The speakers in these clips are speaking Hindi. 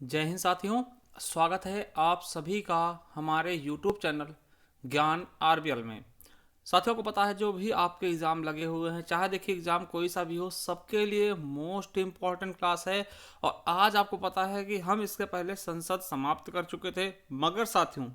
जय हिंद साथियों। स्वागत है आप सभी का हमारे YouTube चैनल ज्ञान आरबीएल में। साथियों को पता है जो भी आपके एग्ज़ाम लगे हुए हैं, चाहे देखिए एग्ज़ाम कोई सा भी हो, सबके लिए मोस्ट इम्पॉर्टेंट क्लास है। और आज आपको पता है कि हम इसके पहले संसद समाप्त कर चुके थे, मगर साथियों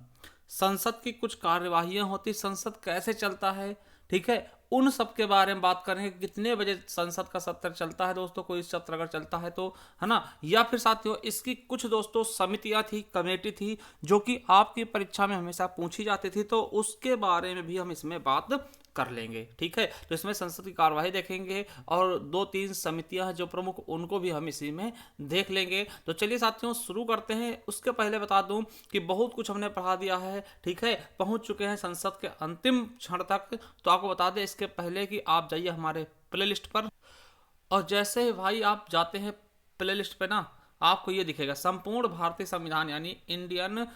संसद की कुछ कार्यवाहियां होती, संसद कैसे चलता है, ठीक है, उन सब के बारे में बात करेंगे। कितने बजे संसद का सत्र चलता है दोस्तों, कोई सत्र अगर चलता है तो, है ना। या फिर साथियों इसकी कुछ दोस्तों समितियां थी, कमेटी थी, जो कि आपकी परीक्षा में हमेशा पूछी जाती थी, तो उसके बारे में भी हम इसमें बात कर लेंगे। ठीक है, तो इसमें संसद की कार्यवाही देखेंगे और दो तीन समितियां हैं जो प्रमुख, उनको भी हम इसी में देख लेंगे। तो चलिए साथियों शुरू करते हैं। उसके पहले बता दूं कि बहुत कुछ हमने पढ़ा दिया है, ठीक है, पहुंच चुके हैं संसद के अंतिम क्षण तक। तो आपको बता दें इसके पहले कि आप जाइए हमारे प्ले लिस्ट पर, और जैसे ही भाई आप जाते हैं प्ले लिस्ट पे ना, आपको ये दिखेगा संपूर्ण भारतीय संविधान यानी इंडियन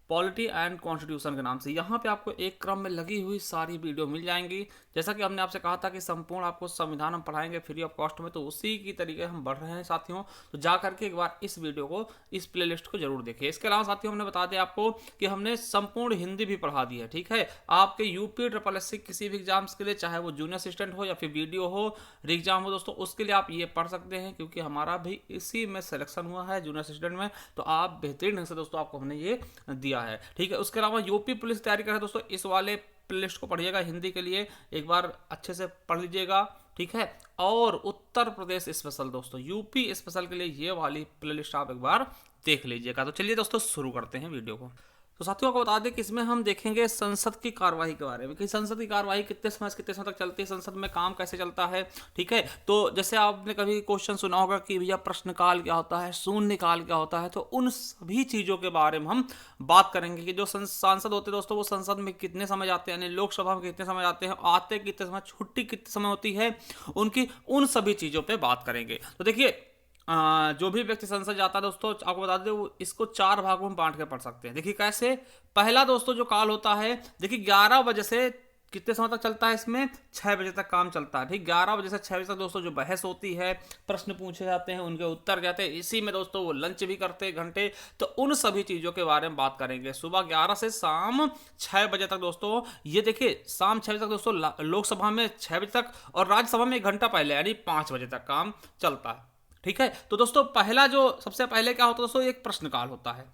पॉलिटी एंड कॉन्स्टिट्यूशन के नाम से। यहाँ पे आपको एक क्रम में लगी हुई सारी वीडियो मिल जाएंगी। जैसा कि हमने आपसे कहा था कि संपूर्ण आपको संविधान हम पढ़ाएंगे फ्री ऑफ कॉस्ट में, तो उसी की तरीके हम बढ़ रहे हैं साथियों। तो जा करके एक बार इस वीडियो को, इस प्लेलिस्ट को जरूर देखिए। इसके अलावा साथियों हमने बता दें आपको कि हमने संपूर्ण हिंदी भी पढ़ा दी है। ठीक है, आपके यूपी ट्रिपल एस किसी भी एग्जाम्स के लिए, चाहे वो जूनियर असिस्टेंट हो या फिर वीडियो हो, एग्जाम हो दोस्तों, उसके लिए आप ये पढ़ सकते हैं, क्योंकि हमारा भी इसी में सिलेक्शन हुआ है जूनियर असिस्टेंट में। तो आप बेहतरीन ढंग से दोस्तों आपको हमने ये दिया है। ठीक है, उसके अलावा यूपी पुलिस तैयारी कर रहे हैं दोस्तों, इस वाले प्लेलिस्ट को पढ़िएगा हिंदी के लिए, एक बार अच्छे से पढ़ लीजिएगा। ठीक है, और उत्तर प्रदेश स्पेशल दोस्तों, यूपी स्पेशल के लिए ये वाली प्लेलिस्ट आप एक बार देख लीजिएगा। तो चलिए दोस्तों शुरू करते हैं वीडियो को। तो साथियों को बता दें कि इसमें हम देखेंगे संसद की कार्यवाही के बारे में, कि संसद की कार्यवाही कितने समय से कितने समय तक चलती है, संसद में काम कैसे चलता है। ठीक है, तो जैसे आपने कभी क्वेश्चन सुना होगा कि भैया प्रश्नकाल क्या होता है, शून्यकाल क्या होता है, तो उन सभी चीज़ों के बारे में हम बात करेंगे कि जो सांसद होते हैं दोस्तों, वो संसद में कितने समय जाते हैं, यानी लोकसभा में कितने समय जाते हैं, आते कितने समय, छुट्टी कितने समय होती है उनकी, उन सभी चीज़ों पर बात करेंगे। तो देखिए जो भी व्यक्ति संसद जाता है दोस्तों, आपको बता दें वो इसको चार भागों में बांट के पढ़ सकते हैं। देखिए कैसे, पहला दोस्तों जो काल होता है, देखिए 11 बजे से कितने समय तक चलता है, इसमें 6 बजे तक काम चलता है। ठीक, 11 बजे से 6 बजे तक दोस्तों जो बहस होती है, प्रश्न पूछे जाते हैं, उनके उत्तर जाते हैं, इसी में दोस्तों वो लंच भी करते हैं घंटे। तो उन सभी चीज़ों के बारे में बात करेंगे। सुबह 11 से शाम 6 बजे तक दोस्तों, ये देखिए शाम 6 बजे तक दोस्तों लोकसभा में 6 बजे तक, और राज्यसभा में 1 घंटा पहले यानी 5 बजे तक काम चलता है। ठीक है, तो दोस्तों पहला जो सबसे पहले क्या होता है दोस्तों, एक प्रश्नकाल होता है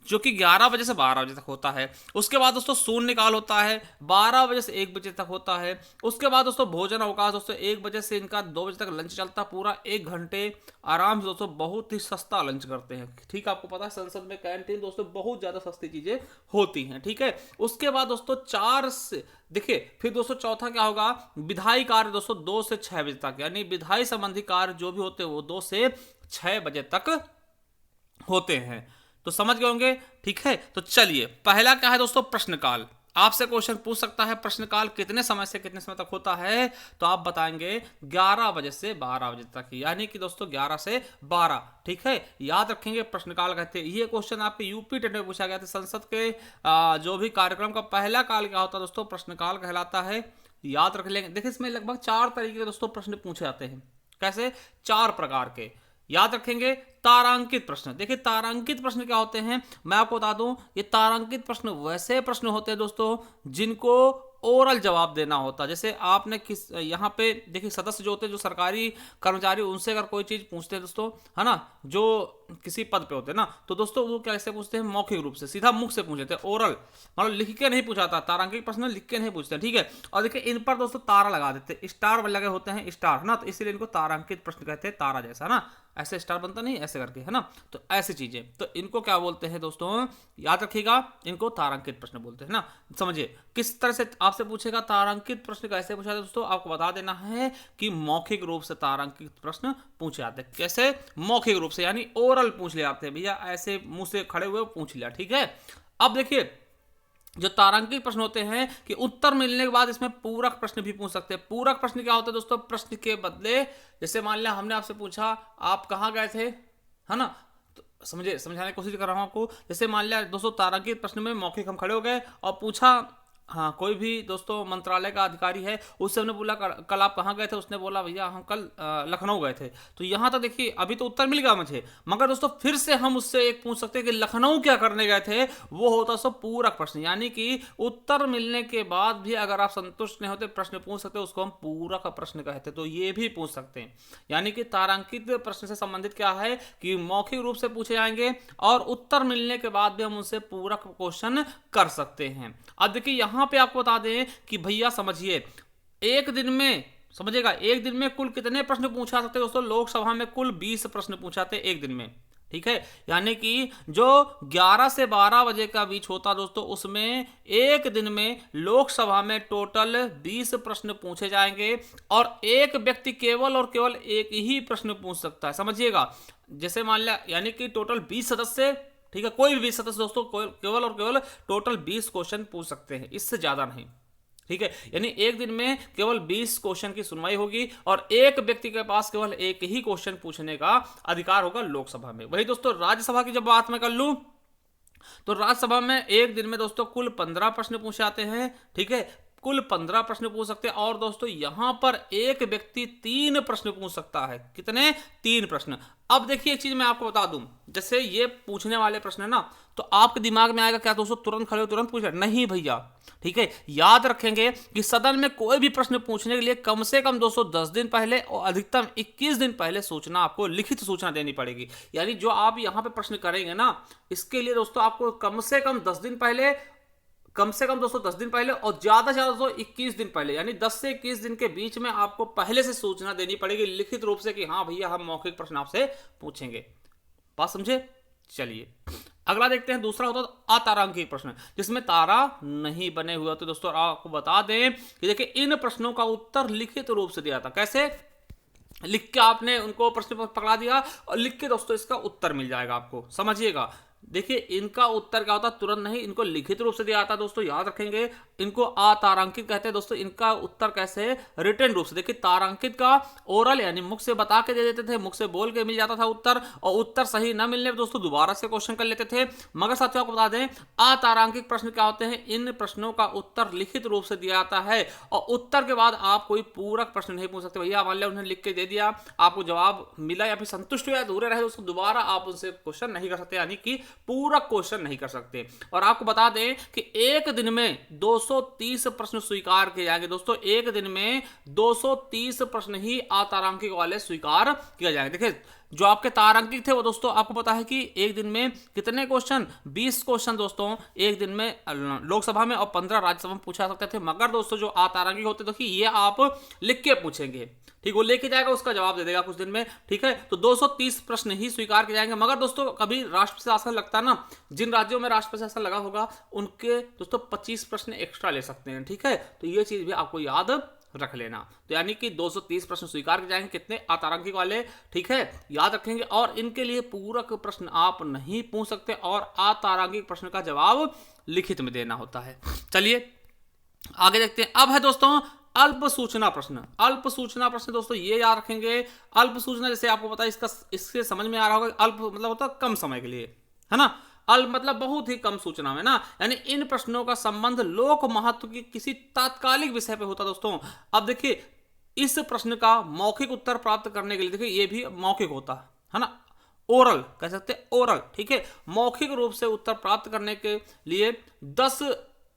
जो कि 11 बजे से 12 बजे तक होता है। उसके बाद दोस्तों शून्यकाल होता है, 12 बजे से 1 बजे तक होता है। उसके बाद दोस्तों भोजन अवकाश दोस्तों, 1 बजे से इनका 2 बजे तक लंच चलता है, पूरा 1 घंटे आराम से दोस्तों, बहुत ही सस्ता लंच करते हैं। ठीक, आपको पता है संसद में कैंटीन दोस्तों बहुत ज्यादा सस्ती चीजें होती हैं। ठीक है, उसके बाद दोस्तों 4 से, देखिए फिर दोस्तों चौथा क्या होगा, विधायी कार्य दोस्तों 2 से 6 बजे तक, यानी विधायी संबंधी कार्य जो भी होते हैं वो 2 से 6 बजे तक होते हैं। तो समझ गए होंगे। ठीक है, तो चलिए पहला क्या है दोस्तों, प्रश्नकाल। आपसे क्वेश्चन पूछ सकता है प्रश्नकाल कितने समय से कितने समय तक होता है, तो आप बताएंगे 11 बजे से 12 बजे तक, यानी कि दोस्तों 11 से 12। ठीक है, याद रखेंगे प्रश्नकाल कहते हैं। ये क्वेश्चन आपके यूपी टेट में पूछा गया था, संसद के जो भी कार्यक्रम का पहला काल क्या होता है दोस्तों, प्रश्नकाल कहलाता है। याद रख लेंगे। देखिए इसमें लगभग 4 तरीके के दोस्तों प्रश्न पूछे जाते हैं। कैसे, 4 प्रकार के, याद रखेंगे। तारांकित प्रश्न, देखिए तारांकित प्रश्न क्या होते हैं, मैं आपको बता दूं, ये तारांकित प्रश्न वैसे प्रश्न होते हैं दोस्तों जिनको ओरल जवाब देना होता है। जैसे आपने किस, यहाँ पे देखिए सदस्य जो होते हैं, जो सरकारी कर्मचारी, उनसे अगर कोई चीज पूछते हैं दोस्तों, है ना, जो किसी पद पे होते हैं ना, तो दोस्तों वो कैसे पूछते हैं, मौखिक रूप से, सीधा मुख से पूछ लेते हैं, ओरल, मतलब लिख के नहीं पूछा था। तारांकित प्रश्न लिख के नहीं पूछते। ठीक है, और देखिए इन पर दोस्तों तारा लगा देते हैं, स्टार लगे होते हैं, स्टार, है ना, तो इसलिए इनको तारांकित प्रश्न कहते हैं, तारा जैसा, है ना, ऐसे स्टार बनता नहीं ऐसे करके, है ना, तो ऐसी चीजें, तो इनको क्या बोलते हैं दोस्तों, याद रखिएगा, इनको तारांकित प्रश्न बोलते हैं ना। समझिए किस तरह से आपसे पूछेगा तारांकित प्रश्न कैसे पूछा जाता है दोस्तों, आपको बता देना है कि मौखिक रूप से तारांकित प्रश्न पूछे जाते हैं। कैसे, मौखिक रूप से, यानी ओरल पूछ ले जाते हैं भैया, ऐसे मुंह से खड़े हुए पूछ लिया। ठीक है, अब देखिए जो तारांकित प्रश्न होते हैं कि उत्तर मिलने के बाद इसमें पूरक प्रश्न भी पूछ सकते हैं। पूरक प्रश्न क्या होता है दोस्तों, प्रश्न के बदले, जैसे मान लिया हमने आपसे पूछा आप कहाँ गए थे, है ना, तो समझाने की कोशिश कर रहा हूं आपको। जैसे मान लिया दोस्तों तारांकित प्रश्न में मौखिक हम खड़े हो गए और पूछा हाँ, कोई भी दोस्तों मंत्रालय का अधिकारी है, उससे हमने बोला कल आप कहाँ गए थे, उसने बोला भैया हम कल लखनऊ गए थे। तो यहाँ तक देखिए अभी तो उत्तर मिल गया मुझे, मगर दोस्तों फिर से हम उससे एक पूछ सकते हैं कि लखनऊ क्या करने गए थे। वो होता सो पूरक प्रश्न, यानी कि उत्तर मिलने के बाद भी अगर आप संतुष्ट नहीं होते प्रश्न पूछ सकते, उसको हम पूरक प्रश्न कहते हैं। तो ये भी पूछ सकते हैं, यानी कि तारांकित प्रश्न से संबंधित क्या है कि मौखिक रूप से पूछे जाएंगे और उत्तर मिलने के बाद भी हम उनसे पूरक क्वेश्चन कर सकते हैं। अब देखिए यहां पे आपको बता दें कि भैया समझिए, एक दिन में समझिएगा, एक दिन में कुल कितने प्रश्न पूछा सकते हैं दोस्तों। लोकसभा में कुल 20 प्रश्न पूछाते एक दिन में, ठीक है। यानी कि जो 11 से 12 बजे का बीच होता दोस्तों, उसमें एक दिन में लोकसभा में टोटल 20 प्रश्न पूछे जाएंगे और एक व्यक्ति केवल और केवल एक ही प्रश्न पूछ सकता है, समझिएगा। जैसे मान लिया, यानी कि टोटल 20 सदस्य, ठीक है, कोई भी 20 सदस्य दोस्तों केवल और केवल टोटल 20 क्वेश्चन पूछ सकते हैं, इससे ज्यादा नहीं, ठीक है। यानी एक दिन में केवल 20 क्वेश्चन की सुनवाई होगी और एक व्यक्ति के पास केवल एक ही क्वेश्चन पूछने का अधिकार होगा लोकसभा में। वही दोस्तों राज्यसभा की जब बात मैं कर लूं, तो राज्यसभा में एक दिन में दोस्तों कुल 15 प्रश्न पूछे जाते हैं, ठीक है, कुल 15 प्रश्न पूछ सकते हैं। और दोस्तों यहां पर एक व्यक्ति 3 प्रश्न पूछ सकता है। कितने? 3 प्रश्न। अब देखिए एक चीज मैं आपको बता दूं, जैसे ये पूछने वाले प्रश्न है ना, तो आपके दिमाग में आएगा क्या दोस्तों, तुरंत खड़े हो तुरंत पूछ, नहीं भैया, ठीक है। याद रखेंगे कि सदन में कोई भी प्रश्न पूछने के लिए कम से कम दोस्तों 10 दिन पहले और अधिकतम 21 दिन पहले सूचना, आपको लिखित सूचना देनी पड़ेगी। यानी जो आप यहां पे प्रश्न करेंगे ना, इसके लिए दोस्तों आपको कम से कम 10 दिन पहले, कम से कम दोस्तों 10 दिन पहले और ज्यादा से ज्यादा दोस्तों 21 दिन पहले, यानी 10 से 21 दिन के बीच में आपको पहले से सूचना देनी पड़ेगी लिखित रूप से कि हाँ भैया हम मौखिक प्रश्न आपसे पूछेंगे। बात समझे? चलिए अगला देखते हैं। दूसरा होता है अतारांकित प्रश्न, जिसमें तारा नहीं बने हुए होते दोस्तों। आपको बता दें कि देखिए इन प्रश्नों का उत्तर लिखित रूप से दिया था। कैसे? लिख के आपने उनको प्रश्न पकड़ा दिया और लिख के दोस्तों इसका उत्तर मिल जाएगा आपको, समझिएगा। देखिए इनका उत्तर क्या होता, तुरंत नहीं, इनको लिखित रूप से दिया जाता है दोस्तों, याद रखेंगे। इनको अतारांकित कहते हैं दोस्तों। इनका उत्तर कैसे है? रिटन रूप से। देखिए तारांकित का ओरल यानी मुख से बता के दे देते थे, मुख से बोल के मिल जाता था उत्तर, और उत्तर सही न मिलने पर दोस्तों दोबारा से क्वेश्चन कर लेते थे। मगर साथियों आपको बता दें अतारांकित प्रश्न क्या होते हैं, इन प्रश्नों का उत्तर लिखित रूप से दिया जाता है और उत्तर के बाद आप कोई पूरक प्रश्न नहीं पूछ सकते। भैया मान लिया उन्होंने लिख के दे दिया, आपको जवाब मिला या फिर संतुष्ट हुआ, अधूरे रहे दोस्तों, दोबारा आप उनसे क्वेश्चन नहीं कर सकते, यानी कि पूरक क्वेश्चन नहीं कर सकते। और आपको बता दें कि एक दिन में 230 प्रश्न स्वीकार किए जाएंगे दोस्तों। एक दिन में 230 प्रश्न ही अतारांकिक वाले स्वीकार किए जाएंगे। देखिए जो आपके तारांकिक थे वो दोस्तों आपको पता है कि एक दिन में कितने क्वेश्चन, 20 क्वेश्चन दोस्तों एक दिन में लोकसभा में और 15 राज्यसभा में पूछा सकते थे। मगर दोस्तों जो अतारांकिक होते देखिए ये आप लिख के पूछेंगे, ठीक, वो लेके जाएगा, उसका जवाब दे देगा कुछ दिन में, ठीक है। तो 230 प्रश्न ही स्वीकार किए जाएंगे। मगर दोस्तों कभी राष्ट्र शासन लगता है ना, जिन राज्यों में राष्ट्र शासन लगा होगा उनके दोस्तों 25 प्रश्न एक्स्ट्रा ले सकते हैं, ठीक है। तो ये चीज भी आपको याद रख लेना। तो यानी कि 230 प्रश्न स्वीकार किए जाएंगे, कितने? अतारांकिक वाले, ठीक है, याद रखेंगे। और इनके लिए पूरक प्रश्न आप नहीं पूछ सकते और अतारांकिक प्रश्न का जवाब लिखित में देना होता है। चलिए आगे देखते हैं। अब है दोस्तों अल्प सूचना प्रश्न। अल्प सूचना प्रश्न दोस्तों ये याद रखेंगे, अल्प सूचना जैसे आपको पता है, इससे समझ में आ रहा होगा, अल्प मतलब होता है कम समय के लिए, है ना। अल्प मतलब बहुत ही कम सूचना में ना, यानी इन प्रश्नों का संबंध लोक महत्व की किसी तात्कालिक विषय पे होता दोस्तों। अब देखिए इस प्रश्न का मौखिक उत्तर प्राप्त करने के लिए देखिए ये भी मौखिक होता है ना, ओरल कह सकते हैं, ओरल, ठीक है। मौखिक रूप से उत्तर प्राप्त करने के लिए 10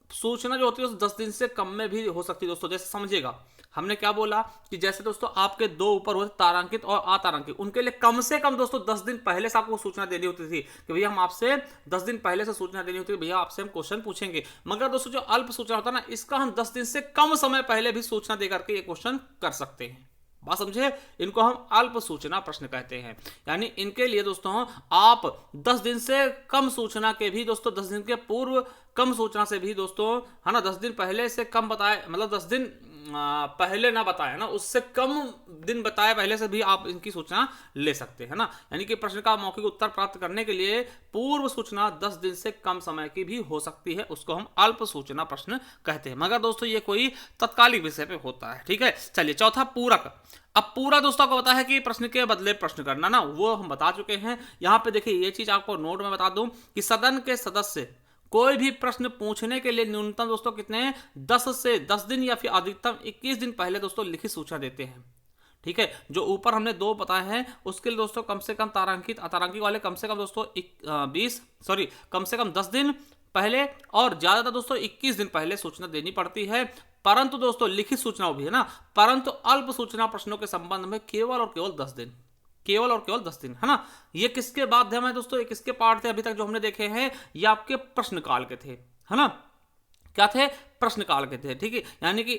सूचना जो होती है 10 दिन से कम में भी हो सकती है दोस्तों। जैसे समझिएगा हमने क्या बोला कि जैसे दोस्तों आपके दो ऊपर होते तारांकित और अतारांकित, उनके लिए कम से कम दोस्तों 10 दिन पहले से आपको सूचना देनी होती थी कि भैया हम आपसे 10 दिन पहले से सूचना देनी होती है, भैया आपसे हम क्वेश्चन पूछेंगे। मगर दोस्तों जो अल्प सूचना होता है ना, इसका हम 10 दिन से कम समय पहले भी सूचना देकर के ये क्वेश्चन कर सकते हैं। बात समझे? इनको हम अल्प सूचना प्रश्न कहते हैं। यानी इनके लिए दोस्तों आप 10 दिन से कम सूचना के भी दोस्तों 10 दिन के पूर्व कम सूचना से भी दोस्तों, है ना, 10 दिन पहले से कम बताए, मतलब 10 दिन पहले ना बताए ना, उससे कम दिन बताए पहले से भी आप इनकी सूचना ले सकते हैं ना। यानी कि प्रश्न का मौखिक उत्तर प्राप्त करने के लिए पूर्व सूचना 10 दिन से कम समय की भी हो सकती है, उसको हम अल्प सूचना प्रश्न कहते हैं। मगर दोस्तों ये कोई तत्कालिक विषय पे होता है, ठीक है। चलिए चौथा पूरक। अब पूरा दोस्तों को पता है कि प्रश्न के बदले प्रश्न करना ना, वो हम बता चुके हैं। यहां पे देखिए ये चीज आपको नोट में बता दूं कि सदन के सदस्य कोई भी प्रश्न पूछने के लिए न्यूनतम दोस्तों कितने 10 दिन या फिर अधिकतम 21 दिन पहले दोस्तों लिखित सूचना देते हैं। ठीक है, जो ऊपर हमने 2 बताए हैं उसके लिए दोस्तों कम से कम तारांकित अतारांकित वाले कम से कम दोस्तों 10 दिन पहले और ज्यादातर दोस्तों 21 दिन पहले सूचना देनी पड़ती है। परंतु दोस्तों लिखित सूचनाओं भी है ना, परंतु अल्प सूचना प्रश्नों के संबंध में केवल और केवल 10 दिन, केवल और केवल 10 दिन, है ना। ये किसके माध्यम है दोस्तों, ये किसके पार्ट थे अभी तक जो हमने देखे हैं, ये आपके प्रश्नकाल के थे, है ना। क्या थे, प्रश्नकाल के थे। ठीक है, यानी कि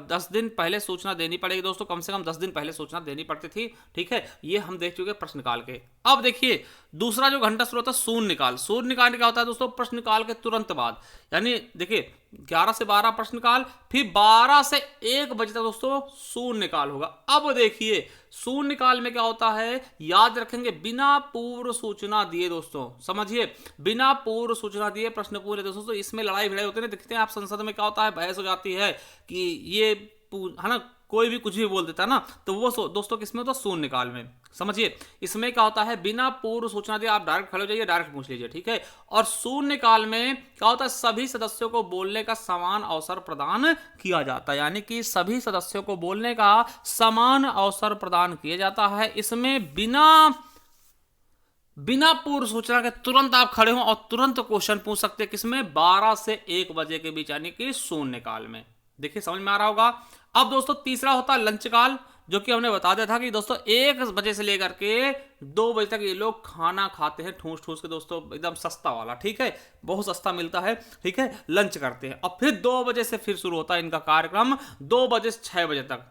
10 दिन पहले सूचना देनी पड़ेगी दोस्तों, कम से कम 10 दिन पहले सूचना देनी पड़ती थी। ठीक है, ये हम देख चुके प्रश्नकाल के। अब देखिए दूसरा जो घंटा शुरू होता है शून्यकाल। शून्यकाल क्या होता है दोस्तों, प्रश्नकाल के तुरंत बाद, यानी देखिए 11 से 12 प्रश्नकाल, फिर 12 से 1 बजे तक दोस्तों शून्यकाल होगा। अब देखिए शून्यकाल में क्या होता है, याद रखेंगे बिना पूर्व सूचना दिए दोस्तों, समझिए बिना पूर्व सूचना दिए प्रश्न पूरे दोस्तों। तो इसमें लड़ाई भिड़ाई होते हैं, देखते हैं आप संसद में क्या होता है, बहस हो जाती है कि ये है ना, कोई भी कुछ भी बोल देता है ना, तो वो दोस्तों किसमें होता है, शून्यकाल में। समझिए इसमें क्या होता है, बिना पूर्व सूचना दिए आप डायरेक्ट खड़े हो जाइए, डायरेक्ट पूछ लीजिए। ठीक है, और शून्यकाल में क्या होता है, सभी सदस्यों को बोलने का समान अवसर प्रदान किया जाता है, यानी कि सभी सदस्यों को बोलने का समान अवसर प्रदान किया जाता है। इसमें बिना पूर्व सूचना के तुरंत आप खड़े हो और तुरंत क्वेश्चन पूछ सकते हैं, किसमें, 12 से 1 बजे के बीच, यानी कि शून्यकाल में। देखिए समझ में आ रहा होगा। अब दोस्तों तीसरा होता है लंच काल, जो कि हमने बता दिया था कि दोस्तों 1 बजे से लेकर के 2 बजे तक ये लोग खाना खाते हैं ठूस ठूस के दोस्तों, एकदम सस्ता वाला। ठीक है, बहुत सस्ता मिलता है। ठीक है, लंच करते हैं और फिर 2 बजे से फिर शुरू होता है इनका कार्यक्रम, 2 बजे से 6 बजे तक।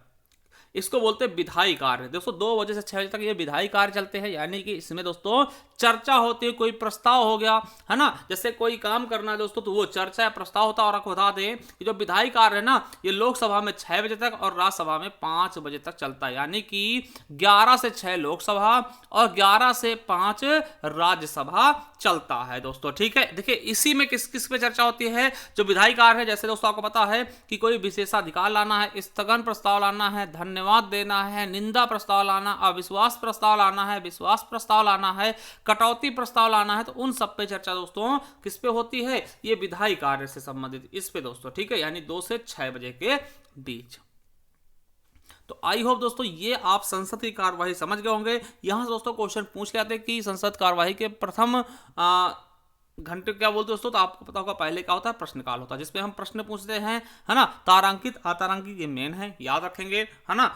इसको बोलते हैं विधायी कार्य। दोस्तों 2 बजे से 6 बजे तक ये विधायी कार्य चलते हैं, यानी कि इसमें दोस्तों चर्चा होती है, कोई प्रस्ताव हो गया, है ना, जैसे कोई काम करना है दोस्तों तो वो चर्चा या प्रस्ताव होता है। और आपको बता दें कि जो विधायी कार्य है ना, ये लोकसभा में 6 बजे तक और राज्यसभा में 5 बजे तक चलता है, यानी कि 11 से 6 लोकसभा और 11 से 5 राज्यसभा चलता है दोस्तों। ठीक है, देखिए इसी में किस किस पे चर्चा होती है, जो विधायी कार्य है, जैसे दोस्तों आपको पता है कि कोई विशेषाधिकार लाना है, स्थगन प्रस्ताव लाना है, धन्यवाद देना है, निंदा प्रस्ताव लाना, अविश्वास प्रस्ताव लाना है, विश्वास प्रस्ताव लाना है, कटौती प्रस्ताव लाना है, तो उन सब पे चर्चा दोस्तों किस पे होती है, ये विधायी कार्य से संबंधित इस पे दोस्तों। ठीक है, यानी 2 से 6 बजे के बीच। तो आई होप दोस्तों ये आप संसद की कार्यवाही समझ गए होंगे। यहां से दोस्तों क्वेश्चन पूछ लेते हैं कि संसद कार्यवाही के प्रथम घंटे क्या बोलते दोस्तों, तो आपको पता होगा पहले क्या होता है, प्रश्नकाल होता है, जिसमें हम प्रश्न पूछते हैं, है ना, तारांकित अतारांकित ये मेन है, याद रखेंगे, है ना,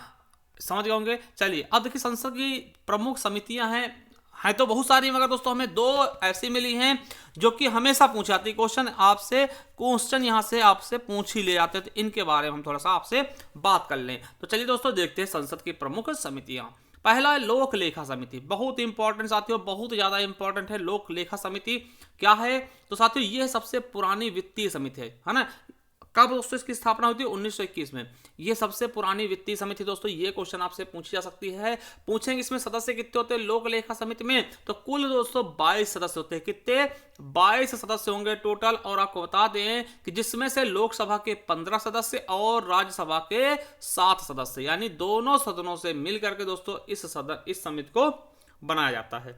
समझ गए होंगे। चलिए अब देखिए संसद की प्रमुख समितियां हैं तो बहुत सारी, मगर दोस्तों हमें 2 ऐसी मिली हैं जो कि हमेशा पूछी जाती है, क्वेश्चन यहां से आपसे पूछ ही ले जाते हैं, तो इनके बारे में हम थोड़ा सा आपसे बात कर लें। तो चलिए दोस्तों देखते हैं संसद की प्रमुख समितियां। पहला है लोक लेखा समिति, बहुत इंपॉर्टेंट साथियों, बहुत ज्यादा इंपॉर्टेंट है लोक लेखा समिति। क्या है तो साथियों, ये सबसे पुरानी वित्तीय समिति है ना। कब दोस्तों इसकी स्थापना हुई थी, 1921 में। ये सबसे पुरानी वित्तीय समिति दोस्तों, ये क्वेश्चन आपसे पूछी जा सकती है। पूछेंगे इसमें सदस्य कितने होते हैं लोक लेखा समिति में, तो कुल दोस्तों 22 सदस्य होते हैं। कितने, 22 सदस्य होंगे टोटल। और आपको बता दें कि जिसमें से लोकसभा के 15 सदस्य और राज्यसभा के 7 सदस्य, यानी दोनों सदनों से मिलकर के दोस्तों इस समिति को बनाया जाता है।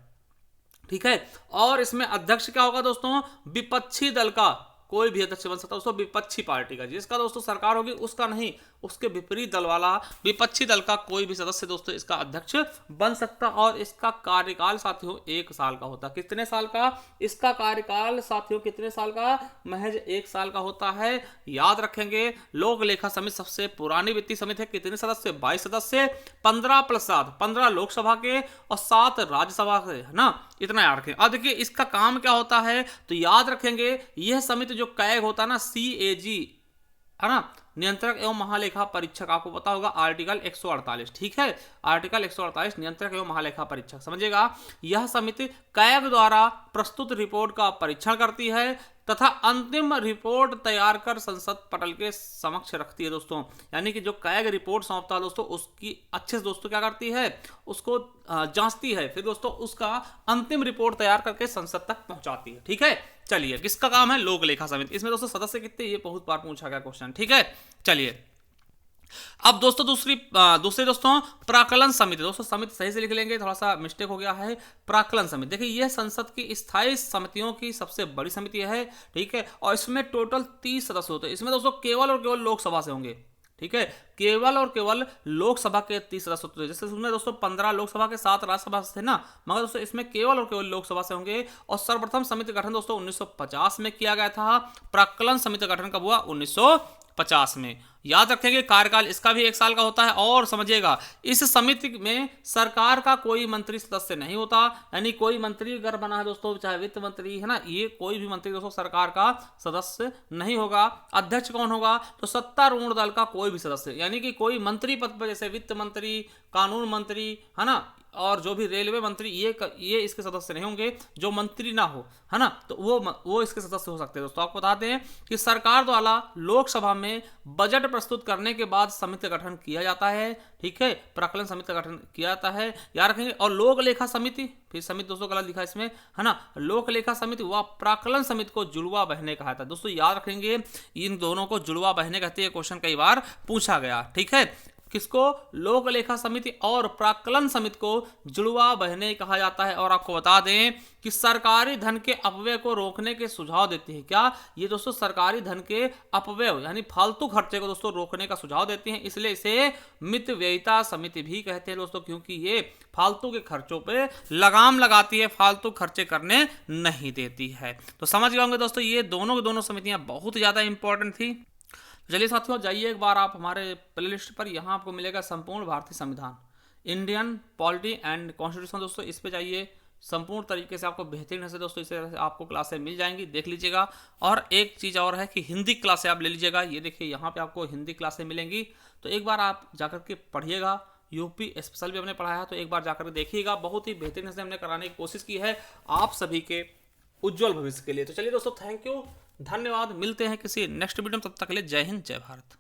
ठीक है, और इसमें अध्यक्ष क्या होगा दोस्तों, विपक्षी दल का कोई भी अध्यक्ष बन सकता है दोस्तों, विपक्षी पार्टी का, जिसका दोस्तों सरकार होगी उसका नहीं, उसके विपरीत दल वाला विपक्षी दल का कोई भी सदस्य दोस्तों इसका अध्यक्ष बन सकता। और इसका कार्यकाल साथियों 1 साल का होता है। कितने साल का, इसका कार्यकाल साथियों कितने साल का, महज 1 साल का होता है। याद रखेंगे लोक लेखा समिति सबसे पुरानी वित्तीय समिति है। कितने सदस्य, 22 सदस्य, 15 + 7, 15 लोकसभा के और 7 राज्यसभा के, है ना, इतना याद रखें। अब देखिए इसका काम क्या होता है, तो याद रखेंगे यह समिति जो कैग होता है ना, CAG, है ना, नियंत्रक एवं महालेखा परीक्षक, आपको पता होगा आर्टिकल 148। ठीक है, आर्टिकल 148 नियंत्रक एवं महालेखा परीक्षक, समझिएगा। यह समिति कैग द्वारा प्रस्तुत रिपोर्ट का परीक्षण करती है तथा अंतिम रिपोर्ट तैयार कर संसद पटल के समक्ष रखती है दोस्तों। यानी कि जो कैग रिपोर्ट सौंपता है दोस्तों, उसकी अच्छे से दोस्तों क्या करती है, उसको जांचती है, फिर दोस्तों उसका अंतिम रिपोर्ट तैयार करके संसद तक पहुंचाती है। ठीक है, चलिए किसका काम है, लोक लेखा समिति। इसमें दोस्तों सदस्य कितने, ये बहुत बार पूछा गया क्वेश्चन। ठीक है, चलिए अब दोस्तों दूसरे दोस्तों प्राक्कलन समिति, दोस्तों समिति सही से लिख लेंगे, थोड़ा सा मिस्टेक हो गया है। प्राक्कलन समिति देखिए यह संसद की स्थायी समितियों की सबसे बड़ी समिति है, ठीक है, और इसमें टोटल 30 सदस्य होते हैं। इसमें दोस्तों केवल और केवल लोकसभा से होंगे, ठीक है, केवल और केवल लोकसभा के 30 सदस्य होते हैं। जैसे उसमें दोस्तों 15 लोकसभा के 7 राज्यसभा से ना, मगर दोस्तों इसमें केवल और केवल लोकसभा से होंगे। और सर्वप्रथम समिति गठन दोस्तों 1950 में किया गया था। प्राक्कलन समिति गठन कब हुआ? 1950 में। याद रखेंगे कार्यकाल इसका भी 1 साल का होता है। और समझिएगा इस समिति में सरकार का कोई मंत्री सदस्य नहीं होता, यानी कोई मंत्री अगर बना है दोस्तों, चाहे वित्त मंत्री है ना, ये कोई भी मंत्री दोस्तों सरकार का सदस्य नहीं होगा। अध्यक्ष कौन होगा? तो सत्तारूढ़ दल का कोई भी सदस्य, यानी कि कोई मंत्री पद पर, जैसे वित्त मंत्री, कानून मंत्री है ना, और जो भी रेलवे मंत्री, ये इसके सदस्य नहीं होंगे जो मंत्री ना हो, है ना, तो वो इसके सदस्य हो सकते हैं। दोस्तों आपको बताते हैं कि सरकार द्वारा लोकसभा में बजट प्रस्तुत करने के बाद समिति का गठन किया जाता है, ठीक है, प्राक्कलन समिति का गठन किया जाता है, याद रखेंगे। और लोक लेखा समिति, फिर समिति दोस्तों गलत लिखा इसमें, है ना, लोक लेखा समिति व प्राक्कलन समिति को जुड़वा बहने कहा था। दोस्तों याद रखेंगे इन दोनों को जुड़वा बहने कहते हैं, क्वेश्चन कई बार पूछा गया, ठीक है। किसको? लोक लेखा समिति और प्राक्कलन समिति को जुड़वा बहने कहा जाता है। और आपको बता दें कि सरकारी धन के अपव्यय को रोकने के सुझाव देती है। क्या? ये दोस्तों सरकारी धन के अपव्यय यानी फालतू खर्चे को दोस्तों रोकने का सुझाव देती हैं, इसलिए इसे मितव्ययिता समिति भी कहते हैं दोस्तों, क्योंकि ये फालतू के खर्चों पे लगाम लगाती है, फालतू खर्चे करने नहीं देती है। तो समझ गए होंगे दोस्तों, ये दोनों समितियां बहुत ज्यादा इंपॉर्टेंट थी। चलिए साथियों, जाइए एक बार आप हमारे प्लेलिस्ट पर, यहाँ आपको मिलेगा संपूर्ण भारतीय संविधान, इंडियन पॉलिटी एंड कॉन्स्टिट्यूशन। दोस्तों इस पे जाइए, संपूर्ण तरीके से आपको बेहतरीन से दोस्तों इसे आपको क्लासें मिल जाएंगी, देख लीजिएगा। और एक चीज़ और है कि हिंदी क्लासें आप ले लीजिएगा, ये देखिए यहाँ पे आपको हिंदी क्लासें मिलेंगी, तो एक बार आप जाकर के पढ़िएगा। यूपी स्पेशल भी हमने पढ़ाया, तो एक बार जाकर देखिएगा, बहुत ही बेहतरीन से हमने कराने की कोशिश की है आप सभी के उज्जवल भविष्य के लिए। तो चलिए दोस्तों, थैंक यू, धन्यवाद, मिलते हैं किसी नेक्स्ट वीडियो में, तब तक के लिए जय हिंद, जय भारत।